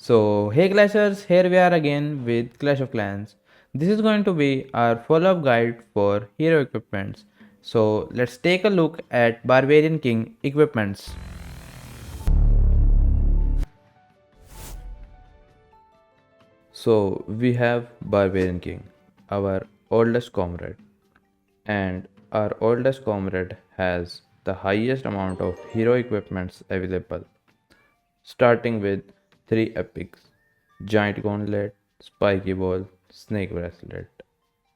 So, hey Clashers, here we are again with Clash of Clans. This is going to be our follow-up guide for hero equipments. So, let's take a look at Barbarian King equipments. So, we have Barbarian King, our oldest comrade, and our oldest comrade has the highest amount of hero equipments available, starting with 3 epics: Giant Gauntlet, Spiky Ball, Snake Bracelet,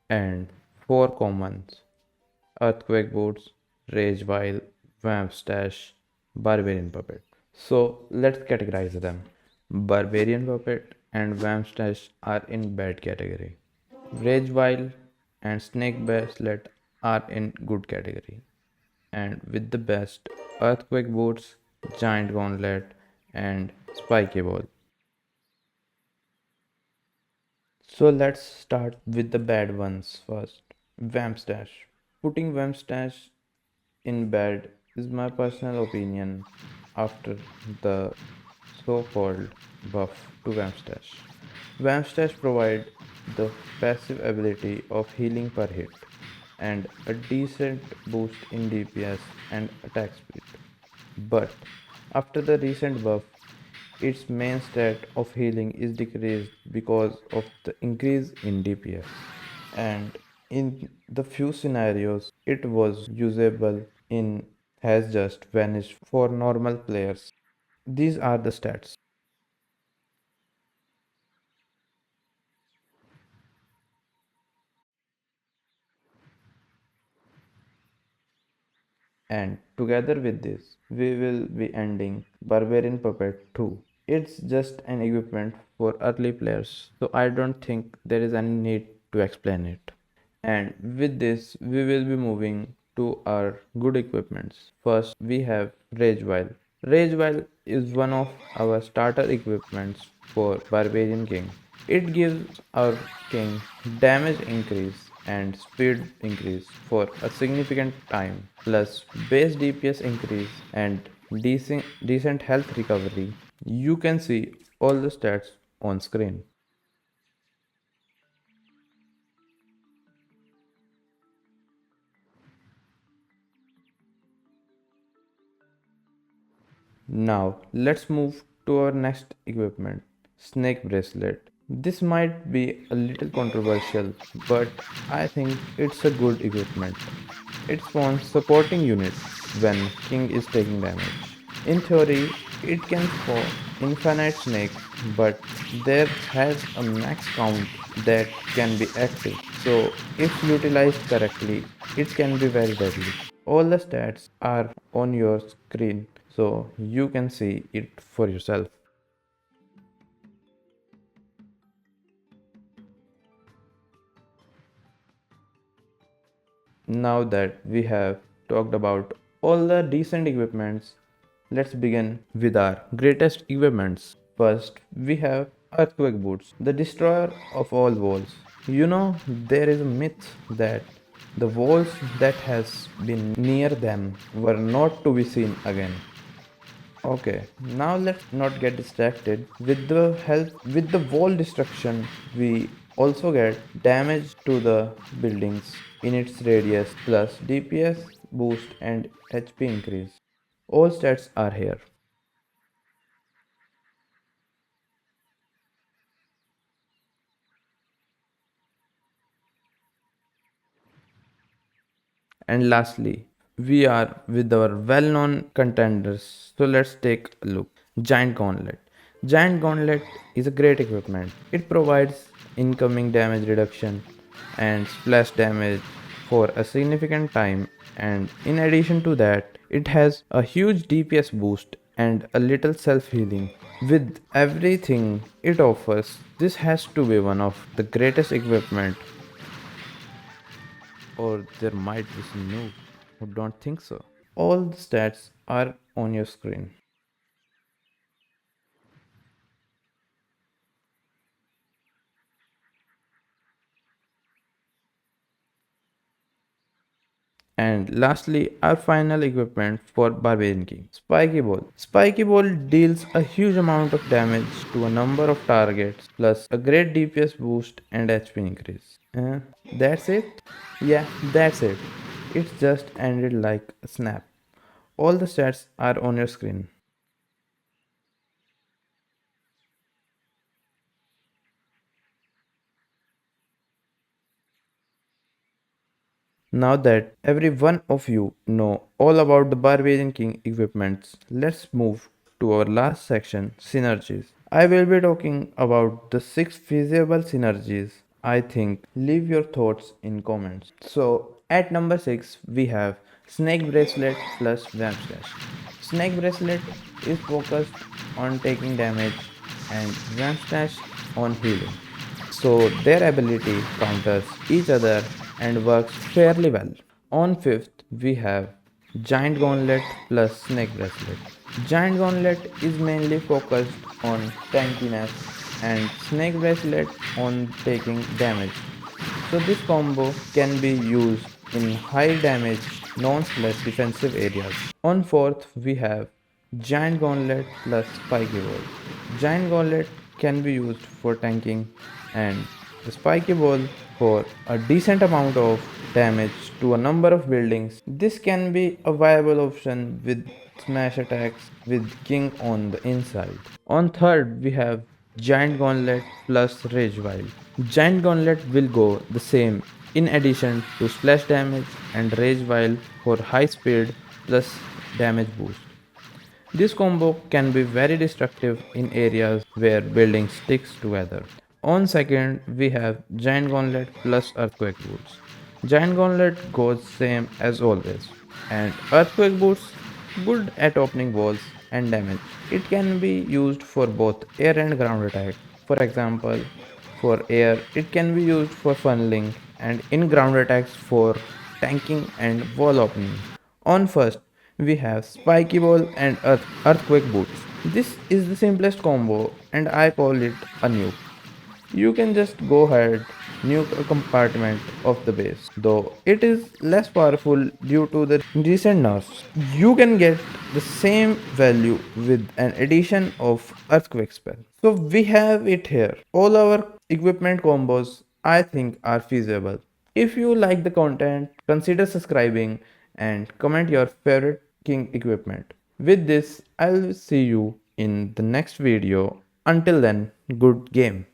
and 4 commons: Earthquake Boots, Rage Vial, Vamp Stash, Barbarian Puppet. So let's categorize them. Barbarian Puppet and Vamp Stash are in bad category. Rage Vial and Snake Bracelet are in good category. And with the best, Earthquake Boots, Giant Gauntlet, and Spiky Ball. So let's start with the bad ones first. Vamp Stash. Putting Vamp Stash in bed is my personal opinion after the so-called buff to Vamstash. Vamstash provide the passive ability of healing per hit and a decent boost in DPS and attack speed. But after the recent buff, its main stat of healing is decreased because of the increase in DPS. And in the few scenarios it was usable in has just vanished for normal players. These are the stats. And together with this, we will be ending Barbarian Puppet 2. It's just an equipment for early players, so I don't think there is any need to explain it. And with this, we will be moving to our good equipments. First, we have Rage Vial. Rage Vial is one of our starter equipments for Barbarian King. It gives our king damage increase and speed increase for a significant time, plus base DPS increase and decent health recovery. You can see all the stats on screen. Now let's move to our next equipment, Snake Bracelet. This might be a little controversial, but I think it's a good equipment. It spawns supporting units when King is taking damage. In theory, it can spawn infinite snakes, but there has a max count that can be active. So if utilized correctly, it can be very deadly. All the stats are on your screen so you can see it for yourself. Now that we have talked about all the decent equipments, let's begin with our greatest equipments. First, we have Earthquake Boots, the destroyer of all walls. You know, there is a myth that the walls that has been near them were not to be seen again. Okay, now let's not get distracted. With the wall destruction, we also get damage to the buildings in its radius plus DPS boost and HP increase. All stats are here. And lastly, we are with our well-known contenders. So let's take a look. Giant Gauntlet. Giant Gauntlet is a great equipment. It provides incoming damage reduction and splash damage for a significant time, and in addition to that, it has a huge DPS boost and a little self-healing. With everything it offers, this has to be one of the greatest equipment, or there might be some noob who don't think so. All the stats are on your screen. And lastly, our final equipment for Barbarian King, Spiky Ball. Spiky Ball deals a huge amount of damage to a number of targets, plus a great DPS boost and HP increase. That's it? Yeah, that's it. It's just ended like a snap. All the stats are on your screen. Now that every one of you know all about the Barbarian King equipments, let's move to our last section, synergies. I will be talking about the 6 feasible synergies I think. Leave your thoughts in comments. So at number 6 we have Snake Bracelet plus Vamp Slash. Snake Bracelet is focused on taking damage and Vamp Slash on healing, so their ability counters each other and works fairly well. On fifth, we have Giant Gauntlet plus Snake Bracelet. Giant Gauntlet is mainly focused on tankiness and Snake Bracelet on taking damage. So this combo can be used in high damage, non-splash defensive areas. On fourth, we have Giant Gauntlet plus Spiky Ball. Giant Gauntlet can be used for tanking and the Spiky Ball for a decent amount of damage to a number of buildings. This can be a viable option with smash attacks with King on the inside. On third, we have Giant Gauntlet plus Rage Wild. Giant Gauntlet will go the same in addition to splash damage and Rage Wild for high speed plus damage boost. This combo can be very destructive in areas where building sticks together. On second, we have Giant Gauntlet plus Earthquake Boots. Giant Gauntlet goes same as always, and Earthquake Boots good at opening walls and damage. It can be used for both air and ground attack. For example, for air, it can be used for funneling and in ground attacks for tanking and wall opening. On first, we have Spiky Ball and Earthquake Boots. This is the simplest combo and I call it a nuke. You can just go ahead, nuke a compartment of the base. Though it is less powerful due to the recent nerfs, you can get the same value with an addition of Earthquake spell. So we have it here. All our equipment combos I think are feasible. If you like the content, consider subscribing and comment your favorite king equipment. With this, I'll see you in the next video. Until then, good game.